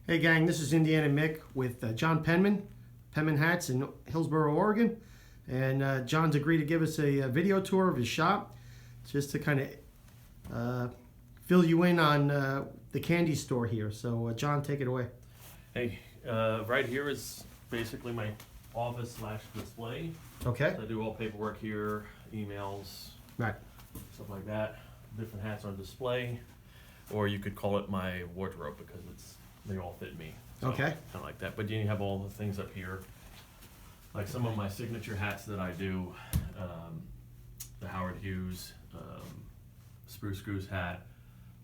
Hey gang, this is Indiana Mick with John Penman, Penman Hats in Hillsboro, Oregon. And John's agreed to give us a video tour of his shop just to kind of fill you in on the candy store here. So John, take it away. Hey, right here is basically my office / display. Okay. So I do all paperwork here, emails, Right. stuff like that. Different hats on display, or you could call it my wardrobe because they all fit me. So, Okay. Kind of like that. But then you have all the things up here, like some of my signature hats that I do. The Howard Hughes Spruce Goose hat,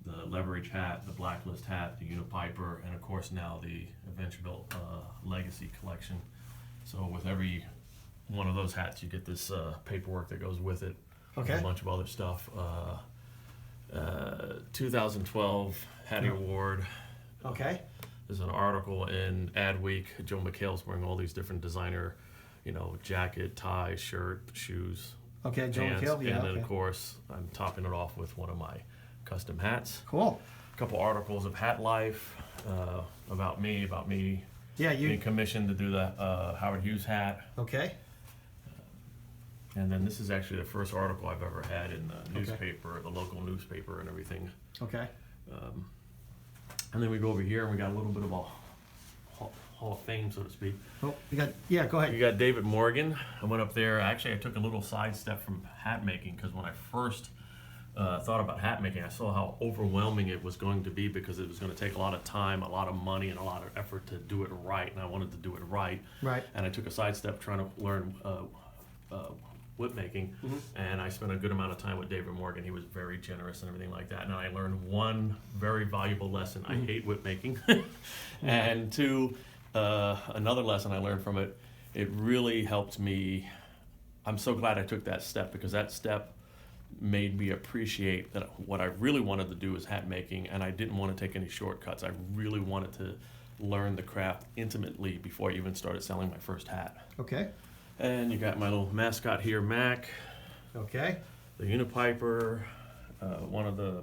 the Leverage hat, the Blacklist hat, the Unipiper, and of course now the Adventureville Legacy collection. So with every one of those hats, you get this paperwork that goes with it. Okay. And a bunch of other stuff. 2012 Hattie Award. Okay. There's an article in Adweek. Joe McHale's wearing all these different designer, jacket, tie, shirt, shoes. Okay, Joe pants, McHale, yeah. and then Okay. of course I'm topping it off with one of my custom hats. Cool. A couple articles of hat life, about me Yeah, being you. commissioned to do the Howard Hughes hat. Okay. And then this is actually the first article I've ever had in the Okay. newspaper, the local newspaper and everything. Okay. And then we go over here and we got a little bit of a Hall of Fame, so to speak. Oh, yeah, go You ahead. got David Morgan. I went up there. Actually, I took a little sidestep from hat making because when I first thought about hat making, I saw how overwhelming it was going to be because it was going to take a lot of time, a lot of money, and a lot of effort to do it right. And I wanted to do it right. Right. And I took a sidestep trying to learn whip making, and I spent a good amount of time with David Morgan. He was very generous and everything like that. And I learned one very valuable lesson. I hate whip making. And two, another lesson I learned from it, it really helped me. I'm so glad I took that step because that step made me appreciate that what I really wanted to do was hat making, and I didn't want to take any shortcuts. I really wanted to learn the craft intimately before I even started selling my first hat. Okay. And you got my little mascot here, Mac, Okay. the Unipiper, one of the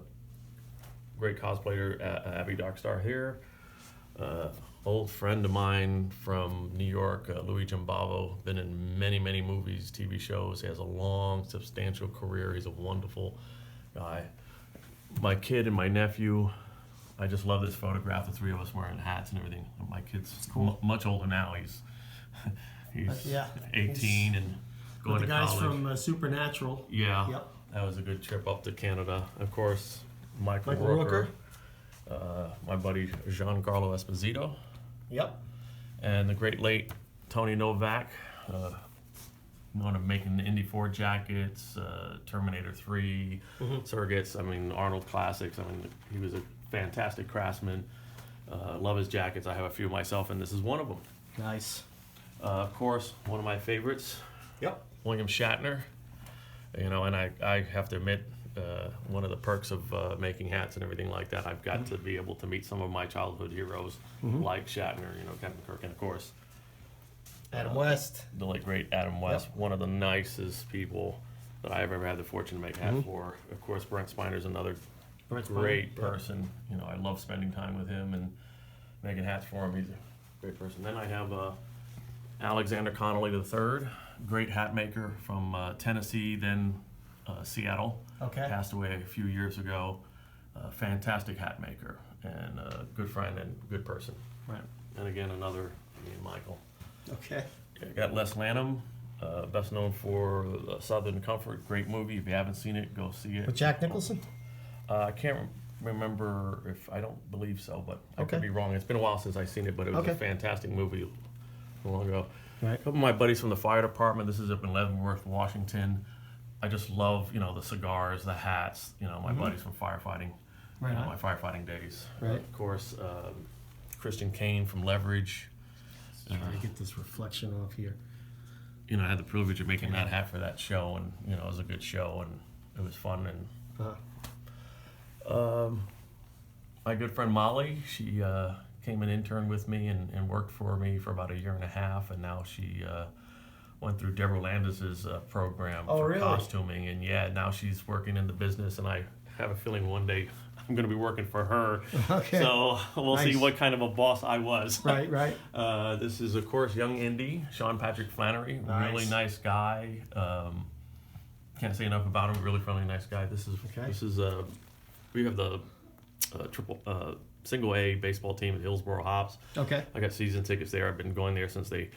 great cosplayer, Abby Darkstar here, old friend of mine from New York, Louis Giambavo, been in many, many movies, TV shows. He has a long, substantial career. He's a wonderful guy. My kid and my nephew, I just love this photograph, the three of us wearing hats and everything. My kid's much older now. He's Yeah. 18 and going With the to guys college. from Supernatural. Yeah, Yep. that was a good trip up to Canada. Of course, Michael Rooker. Rooker, my buddy Giancarlo Esposito, Yep. and the great late Tony Novak, known of making the Indy 4 jackets, Terminator 3, surrogates, Arnold Classics. He was a fantastic craftsman. Love his jackets. I have a few myself, and this is one of them. Nice. Of course, one of my favorites, Yep. William Shatner. And I have to admit, one of the perks of making hats and everything like that, I've got to be able to meet some of my childhood heroes like Shatner, Captain Kirk, and of course, Adam West. the late great Adam West, one of the nicest people that I've ever had the fortune to make a hat for. Of course, Brent Spiner's another Brent Spiner, great yeah. person. I love spending time with him and making hats for him. He's a great person. Then I have Alexander Connolly III, great hat maker from Tennessee, then Seattle. Okay. Passed away a few years ago. Fantastic hat maker and a good friend and good person. Right. And again, another me and Michael. Okay. I got Les Lanham, best known for Southern Comfort. Great movie. If you haven't seen it, go see it. With Jack Nicholson? I can't remember if I don't believe so, but I Okay. could be wrong. It's been a while since I've seen it, but it was Okay. a fantastic movie long ago. Right. A couple of my buddies from the fire department. This is up in Leavenworth, Washington. I just love, the cigars, the hats. My buddies from firefighting. Right on. My firefighting days. Right. Of course, Christian Kane from Leverage. Trying to get this reflection off here. I had the privilege of making that hat for that show, and it was a good show, and it was fun. And my good friend Molly, she came and interned with me and worked for me for about 1.5 years, and now she went through Deborah Landis's program for really? costuming, and now she's working in the business, and I have a feeling one day I'm going to be working for her. Okay. So we'll see Nice. what kind of a boss I was. Right, right. This is, of course, young Indy, Sean Patrick Flannery. Nice. Really nice guy. Can't say enough about him. Really friendly, nice guy. Okay. We have the single A baseball team at Hillsboro Hops. Okay. I got season tickets there. I've been going there since they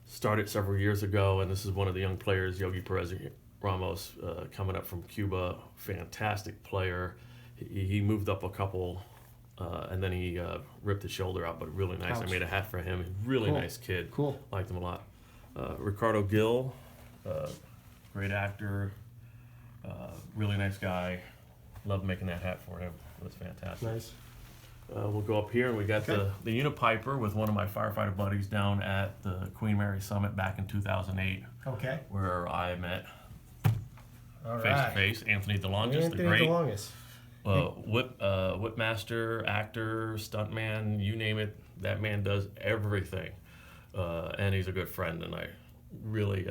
started several years ago, and this is one of the young players, Yogi Perez Ramos, coming up from Cuba. Fantastic player. He moved up a couple, and then he ripped his shoulder out, but really nice. Ouch. I made a hat for him. Really Cool. nice kid. Cool. Liked him a lot. Ricardo Gill, great actor, really nice guy. Loved making that hat for him. It was fantastic. Nice. We'll go up here, and we got Okay. the Unipiper with one of my firefighter buddies down at the Queen Mary Summit back in 2008, Okay. where I met All face to face Anthony DeLongis, the great whipmaster, actor, stuntman, you name it. That man does everything, and he's a good friend. And I really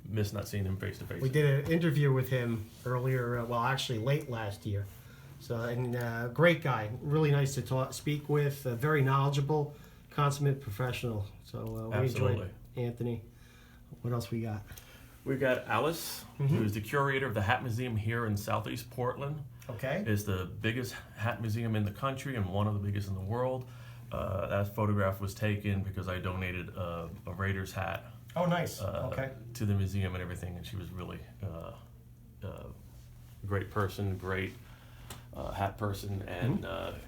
miss not seeing him face to face. We did an interview with him earlier, actually late last year. So, and great guy, really nice to speak with, very knowledgeable, consummate professional. So we Absolutely. enjoyed Anthony. What else we got? We got Alice, who's the curator of the Hat Museum here in Southeast Portland. Okay. It's the biggest hat museum in the country and one of the biggest in the world. That photograph was taken because I donated a Raiders hat Oh, nice. Okay. to the museum and everything, and she was really a great person, great hat person, and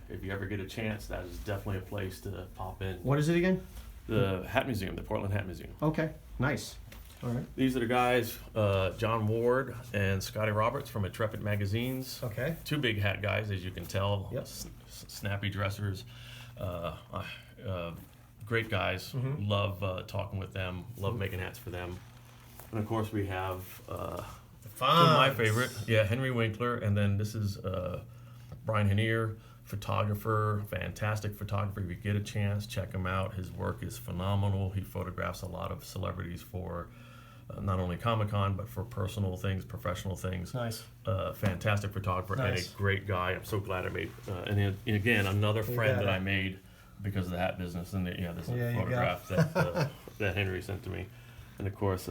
if you ever get a chance, that is definitely a place to pop in. What is it again? The Hat Museum, the Portland Hat Museum. Okay. Nice. All right. These are the guys, John Ward and Scotty Roberts from Intrepid Magazines. Okay. Two big hat guys, as you can tell. Yep. Snappy dressers. Great guys. Love talking with them. Love making hats for them. And of course, we have my favorite, Henry Winkler. And then this is Brian Hanier, photographer, fantastic photographer. If you get a chance, check him out. His work is phenomenal. He photographs a lot of celebrities for not only Comic-Con, but for personal things, professional things. Nice. Fantastic photographer Nice. and a great guy. I'm so glad I made. And then, again, another friend got that it. I made because of the hat business. And this is Yeah, a you photograph that Henry sent to me. And of course,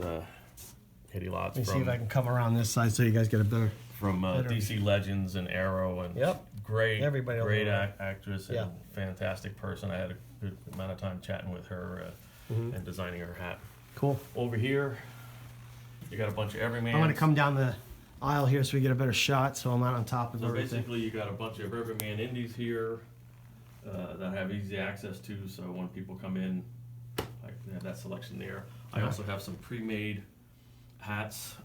Katie Lotz Let me see if I can come around this side so you guys get a better. from better DC Legends and Arrow, and Yep. great, Everybody will great know that. actress and Yeah. fantastic person. I had a good amount of time chatting with her and designing her hat. Cool. Over here, you got a bunch of everyman. I'm going to come down the aisle here so we get a better shot so I'm not on top of So everything. basically, you got a bunch of everyman indies here that have easy access to. So when people come in, they have that selection there. I also have some pre-made hats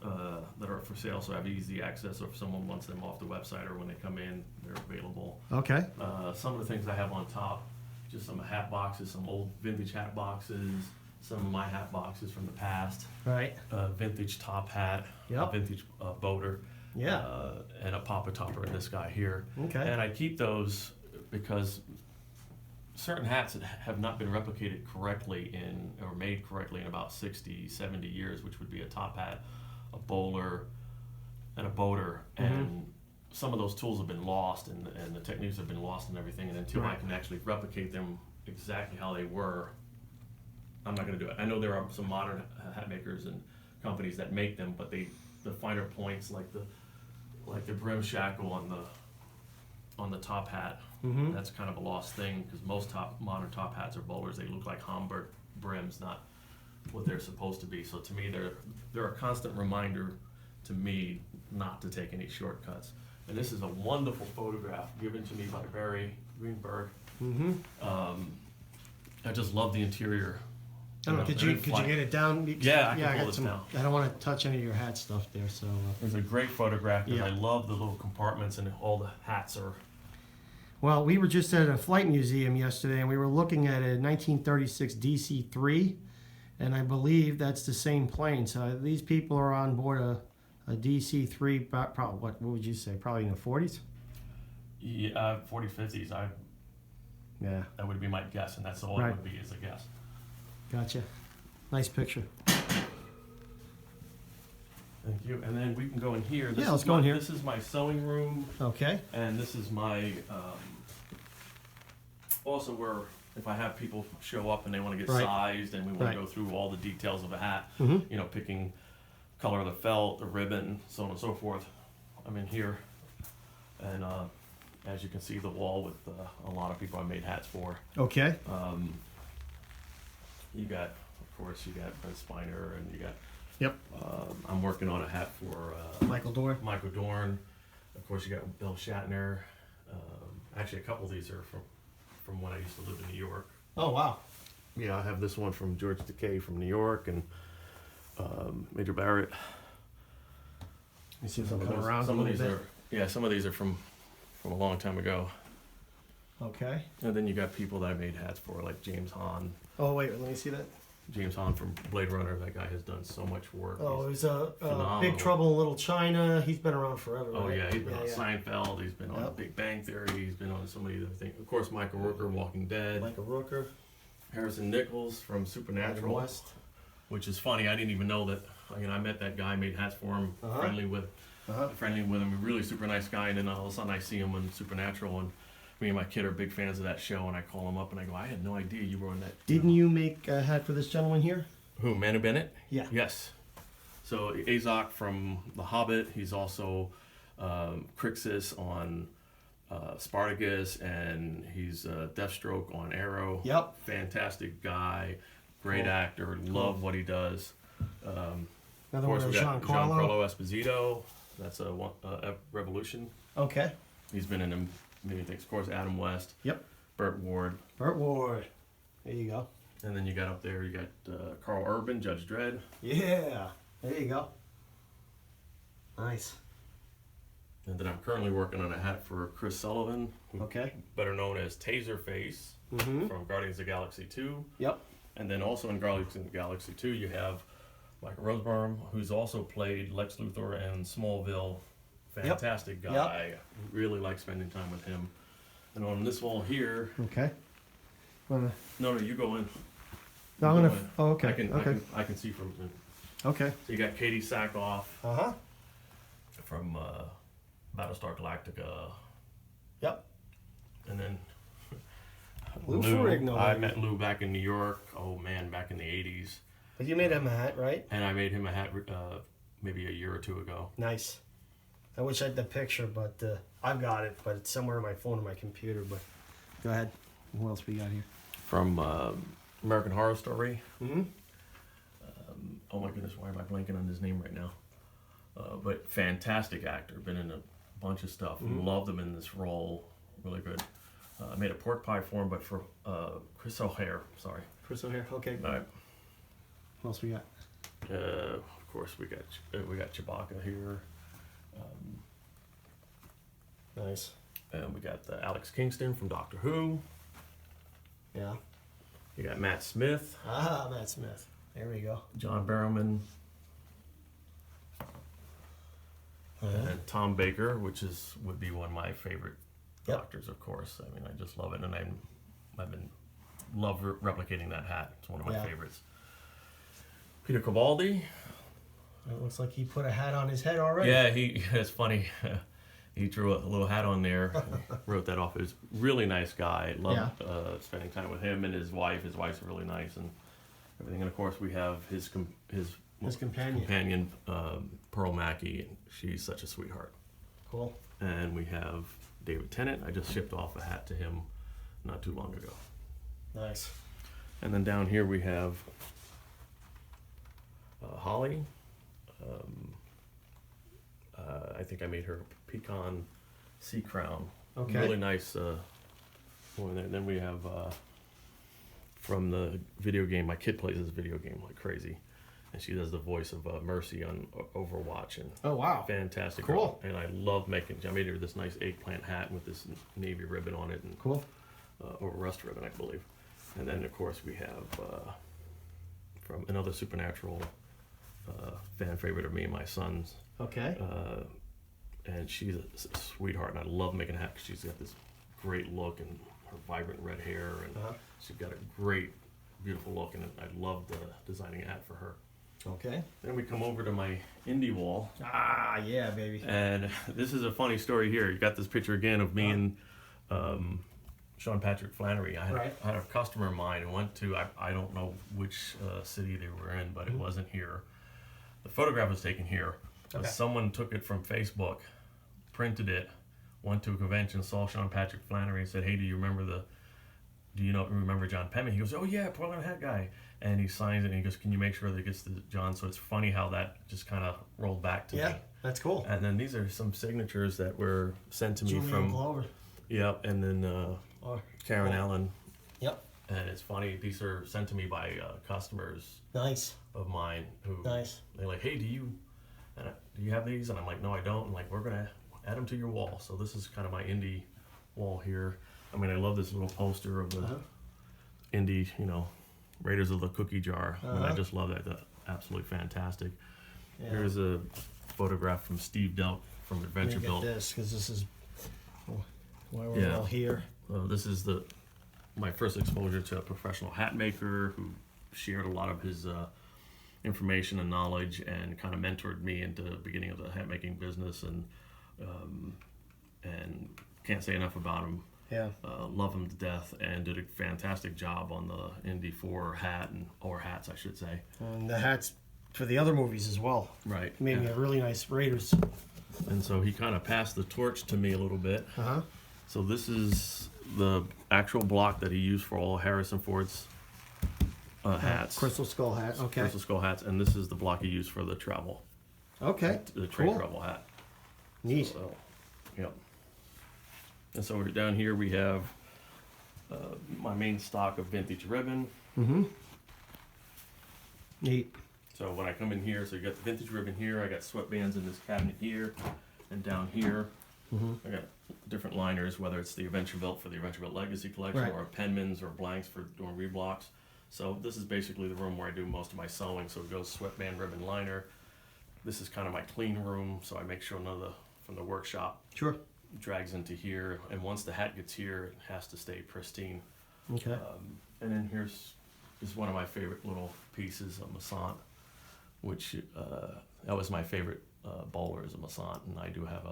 that are for sale, so I have easy access. So if someone wants them off the website or when they come in, they're available. Okay. Some of the things I have on top, just some hat boxes, some old vintage hat boxes, some of my hat boxes from the past, Right. vintage top hat, Yep. a vintage boater, Yeah. and a Papa Topper in this guy here. Okay. And I keep those because certain hats that have not been replicated correctly or made correctly in about 60, 70 years, which would be a top hat, a bowler, and a boater. And some of those tools have been lost and the techniques have been lost and everything. And until I Right. can actually replicate them exactly how they were, I'm not going to do it. I know there are some modern hat makers and companies that make them, but the finer points, like the brim shackle on the top hat, that's kind of a lost thing because most modern top hats or bowlers, they look like Homburg brims, not what they're supposed to be. So to me, they're a constant reminder to me not to take any shortcuts. And this is a wonderful photograph given to me by Barry Greenberg. I just love the interior. I don't know, could you get it down? Yeah, I can got pull this down. I don't want to touch any of your hat stuff there, so. It's a great photograph because Yeah. I love the little compartments and all the hats are. Well, we were just at a flight museum yesterday, and we were looking at a 1936 DC-3, and I believe that's the same plane. So these people are on board a DC-3, probably, what would you say, probably in the 40s? Yeah, 40s, 50s. Yeah, That would be my guess, and that's all Right. it would be is a guess. gotcha. Nice picture. Thank you. And then we can go in here. Yeah, let's go in here. This is my sewing room, Okay. and this is my also where if I have people show up and they want to get Right. sized and we want Right. to go through all the details of a hat, Mhm. you know, picking color of the felt, the ribbon, so on and so forth. I'm in here, and as you can see, the wall with a lot of people I made hats for. Okay. You got, of course, you got Brent Spiner, and you got. Yep. I'm working on a hat for Michael Dorn. Michael Dorn. Of course, you got Bill Shatner. Actually, a couple of these are from when I used to live in New York. Oh wow. Yeah, I have this one from George Takei from New York, and Major Barrett. You see them come around Some a of little these bit. are, some of these are from a long time ago. Okay. And then you got people that I made hats for, like James Hahn. Oh wait, let me see that. James Hahn from Blade Runner. That guy has done so much work. Oh, He's it was phenomenal. Big Trouble in Little China. He's been around forever. Oh right? yeah, he's been on yeah. Seinfeld. He's been on Yep. Big Bang Theory. He's been on so many other things. Of course, Michael Rooker, Walking Dead. Michael Rooker. Harrison Nichols from Adam Supernatural. West. Which is funny. I didn't even know that. I met that guy, made hats for him, Uh-huh. friendly with him, a really super nice guy. And then all of a sudden, I see him on Supernatural, and me and my kid are big fans of that show. And I call him up and I go, I had no idea you were on that. Didn't you make a hat for this gentleman here? Who, Manu Bennett? Yeah. Yes. So Azog from The Hobbit. He's also Crixus on Spartacus, and he's Deathstroke on Arrow. Yep. Fantastic guy, great Cool. actor. Love what he does. Another Of course, one we is got Giancarlo. Giancarlo Esposito. That's a Revolution. Okay. He's been in many things. Of course, Adam West. Yep. Burt Ward. Burt Ward. There you go. And then you got up there, you got Carl Urban, Judge Dredd. Yeah. There you go. Nice. And then I'm currently working on a hat for Chris Sullivan, who Okay. better known as Taserface Mm-hmm. from Guardians of the Galaxy 2. Yep. And then also in Guardians of the Galaxy 2, you have Michael Rosebaum, who's also played Lex Luthor in Smallville. Fantastic guy. Really like spending time with him. And on this wall here, Okay. Wanna- no, you go in. No, I'm You gonna. go in. Oh, okay. I Okay. can see from. Okay. So you got Katie Sackhoff Uh huh. from Battlestar Galactica, Yep. and then Lou Ferrigno. I met Lou back in New York. Oh man, back in the '80s, But you made him a hat, right? and I made him a hat maybe a year or two ago. Nice. I wish I had the picture, but I've got it, but it's somewhere on my phone or my computer. But go ahead. What else we got here? From American Horror Story. Mm-hmm. Oh my goodness, why am I blanking on his name right now? But fantastic actor, been in a bunch of stuff. Loved him in this role, really good. I made a pork pie for him, but for Chris O'Hare. Sorry. Chris O'Hare. Okay. All right. What else we got? Of course, we got Chewbacca here. Nice. And we got Alex Kingston from Doctor Who. Yeah. You got Matt Smith, Ah, Matt Smith. There we go. John Barrowman, and Tom Baker, which would be one of my favorite Yep. doctors, of course. I mean, I just love it, and I've been replicating that hat. It's one of my Yeah. favorites. Peter Cabaldi. It looks like he put a hat on his head already. Yeah, it's funny. He drew a little hat on there. Wrote that off. He was a really nice guy. Loved spending time with him and his wife. His wife's really nice and everything. And of course, we have his companion, Pearl Mackey. She's such a sweetheart. Cool. And we have David Tennant. I just shipped off a hat to him not too long ago. Nice. And then down here we have Holly. I think I made her a pecan sea crown. Okay. Really nice one there. Then we have from the video game. My kid plays this video game like crazy, and she does the voice of Mercy on Overwatch. And Oh wow. fantastic. Cool. Girl. And I love making. I made her this nice eggplant hat with this navy ribbon on it, and Cool. or rust ribbon, I believe. And then of course we have from another Supernatural fan favorite of me and my son's. Okay. And she's a sweetheart, and I love making a hat because she's got this great look and her vibrant red hair, and she's got a great, beautiful look, and I loved designing a hat for her. Okay. Then we come over to my Indy wall. Ah, yeah, baby. And this is a funny story here. You got this picture again of me and Sean Patrick Flannery. I had a customer of mine who went to, I don't know which city they were in, but it wasn't here. The photograph was taken here. Okay. Someone took it from Facebook, printed it, went to a convention, saw Sean Patrick Flannery and said, hey, do you remember John Penman? He goes, oh yeah, Portland hat guy. And he signs it and he goes, can you make sure that it gets to John? So it's funny how that just kind of rolled back to me. Yeah, that's cool. And then these are some signatures that were sent to me from. Glover. Yep, and then Karen Allen. Yep. And it's funny, these are sent to me by customers Nice. of mine who Nice. they're like, hey, do you have these? And I'm like, no, I don't. And like, we're gonna add them to your wall. So this is kind of my Indy wall here. I mean, I love this little poster of the Indy, Raiders of the Cookie Jar. I mean, I just love that. That's absolutely fantastic. Yeah. Here's a photograph from Steve Delk from Adventure Let me Built. get this, because this is why we're all here. This is my first exposure to a professional hat maker who shared a lot of his information and knowledge and kind of mentored me into the beginning of the hat making business, and can't say enough about him. Yeah. Love him to death, and did a fantastic job on the Indy 4 hat or hats, I should say. And the hats for the other movies as well. Right. He made me a really nice Raiders. And so he kind of passed the torch to me a little bit. So this is the actual block that he used for all Harrison Ford's hats. Crystal Skull hat. Okay. Crystal Skull hats, and this is the block he used for the travel. Okay. The trade Cool. travel hat. Neat. So, yep. And so we're down here. We have my main stock of vintage ribbon. Neat. So when I come in here, so you got the vintage ribbon here. I got sweatbands in this cabinet here, and down here, I got different liners, whether it's the Adventure Belt for the Adventure Belt Legacy Collection, Right. or Penmans or blanks for doing reblocks. So this is basically the room where I do most of my sewing. So it goes sweatband, ribbon, liner. This is kind of my clean room, so I make sure none of from the workshop Sure. drags into here. And once the hat gets here, it has to stay pristine. Okay. And then here's one of my favorite little pieces, a Massant, which that was my favorite bowler is a Massant, and I do have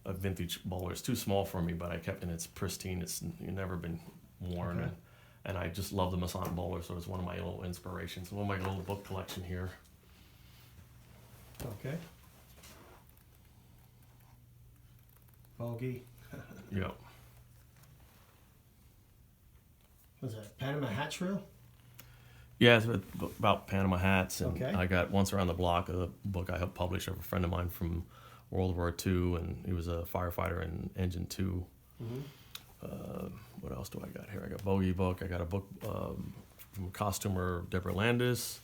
a vintage bowler. It's too small for me, but I kept it. It's pristine. It's never been worn, Okay. and I just love the Massant bowler. So it's one of my little inspirations. One of my little book collection here. Okay. Bogey. Yeah. Was that Panama Hat Trail? Yeah, it's about Panama hats, and Okay. I got Once Around the Block, a book I helped publish of a friend of mine from World War II, and he was a firefighter in Engine 2. What else do I got here? I got Bogey book. I got a book from costumer Deborah Landis,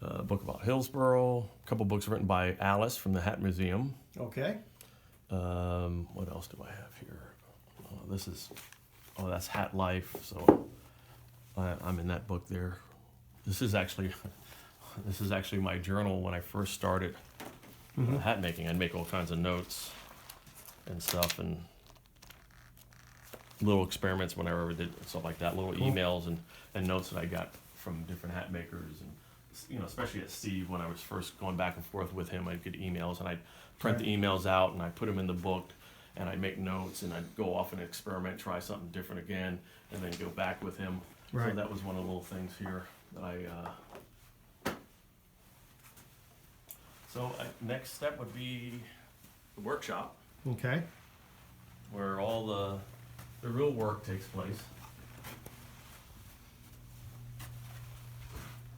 a book about Hillsboro, a couple books written by Alice from the Hat Museum. Okay. What else do I have here? That's Hat Life. So I'm in that book there. This is actually my journal when I first started hat making. I'd make all kinds of notes and stuff, and little experiments when I ever did stuff like that, little emails and notes that I got from different hat makers, and especially at Steve when I was first going back and forth with him, I'd get emails and I'd print the emails out and I'd put them in the book, and I'd make notes and I'd go off and experiment, try something different again, and then go back with him. Right. So that was one of the little things here that next step would be the workshop, Okay. where all the real work takes place.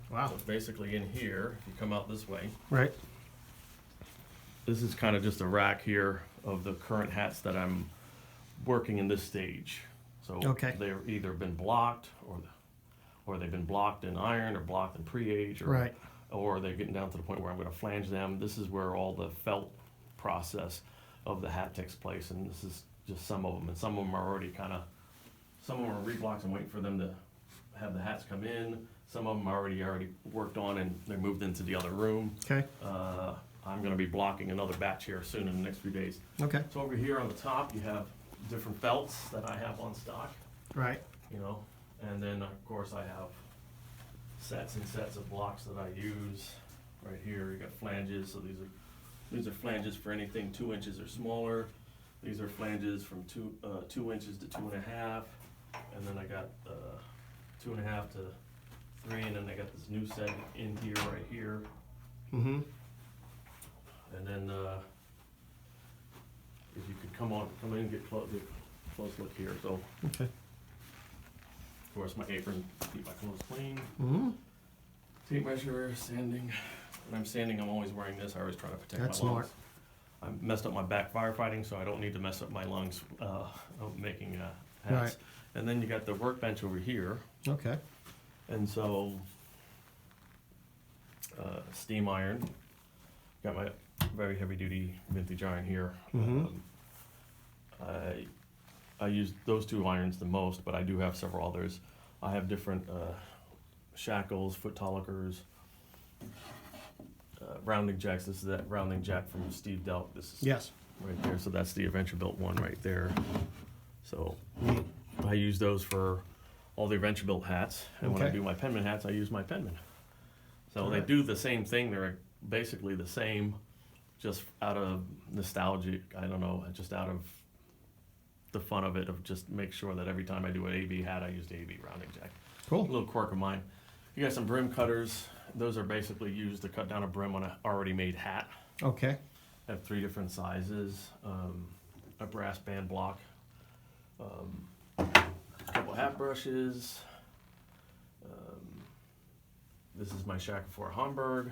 Wow. So basically in here, if you come out this way, Right. this is kind of just a rack here of the current hats that I'm working in this stage. So Okay. they've either been blocked or they've been blocked in iron or blocked in pre-age, Right. or they're getting down to the point where I'm going to flange them. This is where all the felt process of the hat takes place, and this is just some of them. And some of them are already some of them are reblocks and waiting for them to have the hats come in. Some of them are already worked on and they're moved into the other room. Okay. I'm going to be blocking another batch here soon in the next few days. Okay. So over here on the top, you have different felts that I have on stock, Right. and then of course I have sets and sets of blocks that I use. right here. You got flanges, so these are flanges for anything 2 inches or smaller. These are flanges from 2 inches to 2.5, and then I got 2.5 to 3, and then I got this new set in here, right here. Mm-hmm. And then if you could come in and get close look here. So Okay. of course my apron, keep my clothes clean. Mm-hmm. Tape measure, sanding. When I'm sanding, I'm always wearing this. I always try to protect That's my lungs. smart. I messed up my back firefighting, so I don't need to mess up my lungs making hats. Right. And then you got the workbench over here, Okay. and so steam iron. Got my very heavy duty vintage iron here. Mhm. I use those 2 irons the most, but I do have several others. I have different shackles, foot tolikers, rounding jacks. This is that rounding jack from Steve Delk. This is Yes. right there. So that's the Adventure Built one right there. So Neat. I use those for all the Adventure Built hats, and when I Okay. do my Penman hats, I use my Penman. So they Alright. do the same thing. They're basically the same, just out of nostalgia. I don't know, just out of the fun of it, of just make sure that every time I do an AB hat, I use the AB rounding jack. A Cool. little quirk of mine. You got some brim cutters. Those are basically used to cut down a brim on an already made hat. Okay. I have 3 different sizes. A brass band block. A couple hat brushes. This is my shackle for Hamburg.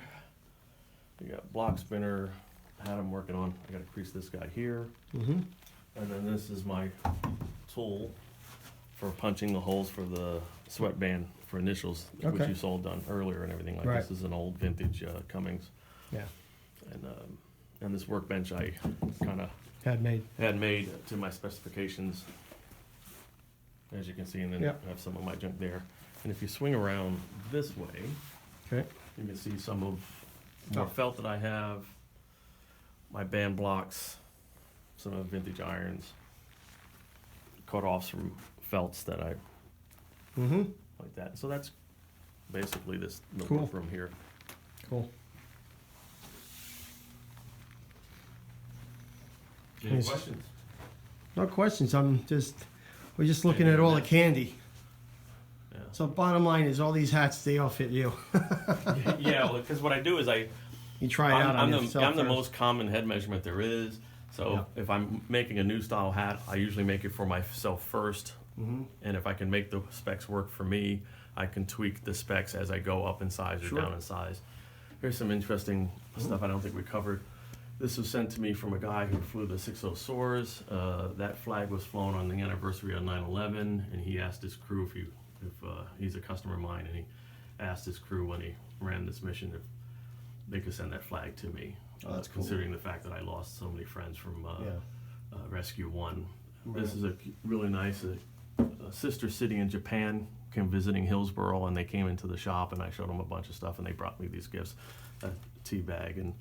You got block spinner hat I'm working on. I got to crease this guy here. Mm-hmm. And then this is my tool for punching the holes for the sweatband for initials, which Okay. you saw done earlier and everything like Right. this. Is an old vintage Cummings. Yeah. And this workbench I kind of Had made. had made to my specifications, as you can see, and then Yep. I have some of my junk there. And if you swing around this way, Okay. you can see some of more Oh. felt that I have, my band blocks, some of the vintage irons, cut-offs from felts that I Mm-hmm. like that. So that's basically this little Cool. workroom here. Cool. Any Nice. questions? No questions. We're just looking at all the candy. Yeah. So bottom line is all these hats, they all fit you. Yeah, well, because what I do is You try it out on I'm yourself the first. most common head measurement there is. So if I'm making a new style hat, I usually make it for myself first. Mm-hmm. And if I can make the specs work for me, I can tweak the specs as I go up in size or Sure. down in size. Here's some interesting stuff I don't think we covered. This was sent to me from a guy who flew the 60 Soars. That flag was flown on the anniversary of 9/11, and he asked his crew if he's a customer of mine, and he asked his crew when he ran this mission if they could send that flag to me. Oh, that's cool. Considering the fact that I lost so many friends from Yeah. Rescue 1. Right. This is a really nice a sister city in Japan came visiting Hillsboro, and they came into the shop, and I showed them a bunch of stuff, and they brought me these gifts, a tea bag and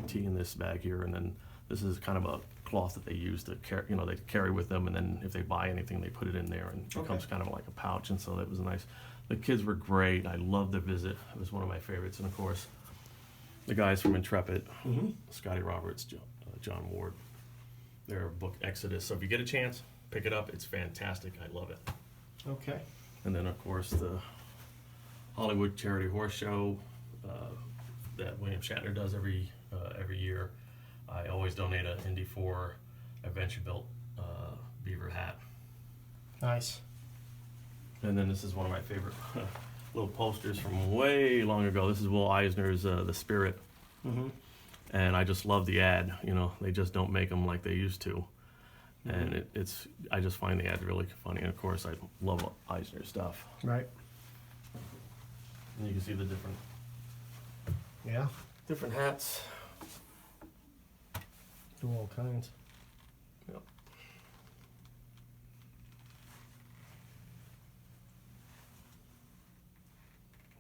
tea in this bag here, and then this is kind of a cloth that they use to carry, they carry with them, and then if they buy anything, they put it in there, and it becomes kind of like a pouch, and so that was nice. The kids were great. I loved the visit. It was one of my favorites, and of course, the guys from Intrepid, Mm-hmm. Scotty Roberts, John Ward, their book Exodus. So if you get a chance, pick it up. It's fantastic. I love it. Okay. And then of course the Hollywood Charity Horse Show that William Shatner does every year. I always donate an Indy 4 Adventure Built beaver hat. Nice. And then this is one of my favorite little posters from way long ago. This is Will Eisner's The Spirit. Mm-hmm. And I just love the ad. They just don't make them like they used to. And I just find the ad really funny. And of course, I love Eisner stuff. Right. And you can see the Yeah. different hats. Do all kinds. Yep.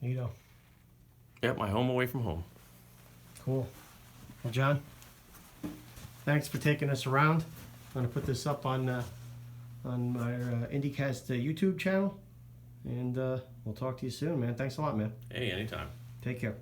Neato. Yep, my home away from home. Cool. Well, John, thanks for taking us around. I'm going to put this up on my IndyCast YouTube channel. And we'll talk to you soon, man. Thanks a lot, man. Hey, anytime. Take care.